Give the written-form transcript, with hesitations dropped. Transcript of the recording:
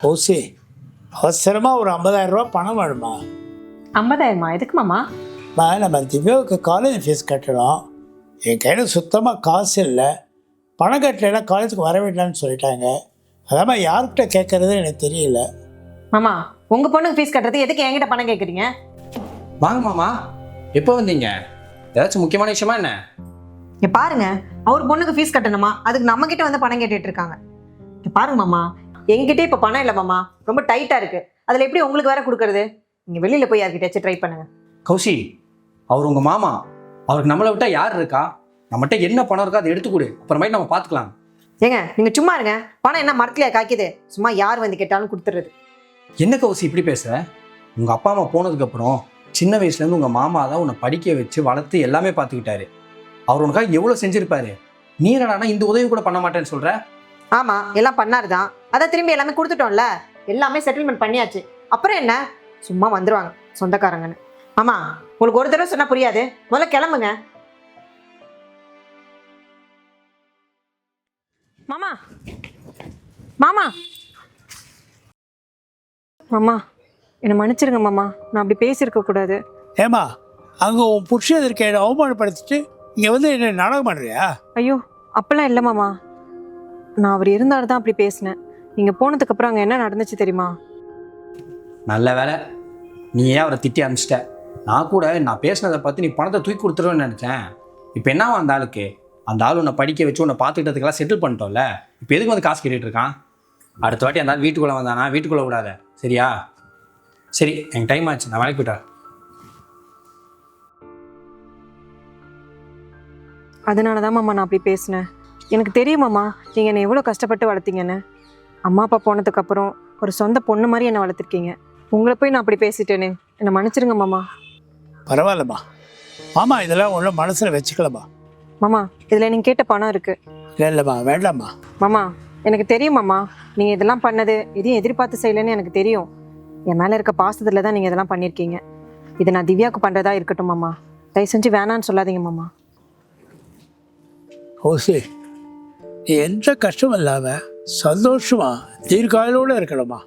ஓசி அவசரமாக ஒரு 50,000 ரூபா பணம் வேணுமா? 50,000 எதுக்கு மாமா? நம்ம திவ்யாவுக்கு காலேஜ் ஃபீஸ் கட்டணும். என் கையில் சுத்தமாக காசு இல்லை. பணம் கட்டலைன்னா காலேஜுக்கு வர வேண்டாம்னு சொல்லிட்டாங்க. அதாமல் யார்கிட்ட கேட்குறது எனக்கு தெரியல. மாமா உங்கள் பொண்ணுக்கு ஃபீஸ் கட்டுறது எதுக்கு என்கிட்ட பணம் கேட்குறீங்க? வாங்க மாமா, எப்போ வந்தீங்க? ஏதாச்சும் முக்கியமான விஷயமா என்ன? இங்கே பாருங்க, அவர் பொண்ணுக்கு ஃபீஸ் கட்டணுமா, அதுக்கு நம்ம கிட்ட வந்து பணம் கேட்டுட்டு இருக்காங்க. இங்கே பாருங்க மாமா, என்கிட்டே இப்போ பணம் இல்லை மாமா, ரொம்ப டைட்டாக இருக்குது. அதில் எப்படி உங்களுக்கு வேற கொடுக்கறது? நீங்கள் வெளியில் போய் யார்கிட்டயாச்சும் ட்ரை பண்ணுங்க. கௌசி, அவர் உங்கள் மாமா, அவருக்கு நம்மளை விட்டால் யார் இருக்கா? நம்மகிட்ட என்ன பணம் இருக்கோ அதை எடுத்து கொடு, அப்புறமேட்டு நம்ம பார்த்துக்கலாம். ஏங்க நீங்கள் சும்மா இருங்க. பணம் என்ன மரத்துலையா காய்க்குது? சும்மா யார் வந்து கேட்டாலும் கொடுத்துறது. என்ன கௌசி இப்படி பேசுகிற? உங்கள் அப்பா அம்மா போனதுக்கப்புறம் சின்ன வயசுலேருந்து உங்கள் மாமா தான் உன்னை படிக்க வச்சு வளர்த்து எல்லாமே பார்த்துக்கிட்டாரு. அவர் உனக்காக எவ்வளோ செஞ்சுருப்பாரு. நீ என்னடானா இந்த உதவி கூட பண்ண மாட்டேன்னு சொல்கிற? ஆமாம், எல்லாம் பண்ணாரு தான். அதை திரும்பி எல்லாமே கொடுத்துட்டோம்ல, எல்லாமே செட்டில்மெண்ட் பண்ணியாச்சு. அப்புறம் என்ன, சும்மா வந்துடுவாங்க சொந்தக்காரங்கன்னு. ஆமாம், உங்களுக்கு ஒரு தடவை சொன்னால் புரியாது. முதல்ல கிளம்புங்க. மாமா மாமா மாமா என்னை மன்னிச்சிருங்க மாமா, நான் அப்படி பேசியிருக்க கூடாது. ஏமா, அங்கே உன் புருஷன் இருக்க என்னை அவமானப்படுத்திட்டு இங்கே வந்து என்ன நாடகம் பண்ணுறியா? ஐயோ அப்பெல்லாம் இல்லை மாமா, நான் அவர் இருந்தாலும் தான் அப்படி பேசினேன். நீங்கள் போனதுக்கப்புறம் அங்கே என்ன நடந்துச்சு தெரியுமா? நல்ல வேலை நீ ஏன் அவரை திட்டி அனுப்பிச்சிட்ட. நான் கூட நான் பேசினதை பார்த்து நீ பணத்தை தூக்கி கொடுத்துருவேன்னு நினச்சேன். இப்போ என்னவா அந்த ஆளுக்கு? அந்த ஆள் உன்னை படிக்க வச்சு உன்னை பார்த்துக்கிட்டதுக்கெல்லாம் செட்டில் பண்ணிட்டோம்ல. இப்போ எதுக்கு வந்து காசு கேட்டுட்டு இருக்கான்? அடுத்த வாட்டி அந்த ஆள் வீட்டுக்குள்ளே வந்தானா வீட்டுக்குள்ளே விடாத, சரியா? சரி, எனக்கு டைம் ஆச்சு, நான் வேலைக்கு போயிட்டேன். அதனால தான் மாமா நான் அப்படி பேசினேன். எனக்கு தெரியும் மாமா, நீங்கள் என்னை எவ்வளோ கஷ்டப்பட்டு வளர்த்தீங்கன்னு. அம்மா அப்பா போனதுக்கப்புறம் ஒரு சொந்த பொண்ணு மாதிரி என்னை வளர்த்துருக்கீங்க. உங்களை போய் நான் அப்படி பேசிட்டேனே, என்னை மன்னிச்சிருங்க மாமா. பரவாயில்லம்மா. மாமா இதெல்லாம் ஒன்றும் மனசில் வச்சுக்கலம்மா. மாமா இதில் நீங்கள் கேட்ட பணம் இருக்குது. இல்லைம்மா, வேண்டாம்மா. மாமா எனக்கு தெரியும் மாமா, நீங்கள் இதெல்லாம் பண்ணது எதையும் எதிர்பார்த்து செய்யலைன்னு எனக்கு தெரியும். என் மேலே இருக்க பாசத்தில் தான் நீங்கள் இதெல்லாம் பண்ணியிருக்கீங்க. இதை நான் திவ்யாவுக்கு பண்ணுறதா இருக்கட்டும் மாமா. தயவு செஞ்சு வேணான்னு சொல்லாதீங்க மாமா. ஓசி, நீ எந்த கஷ்டமும் இல்லாமல் சந்தோஷமா தீர்காயோடு இருக்கணுமா?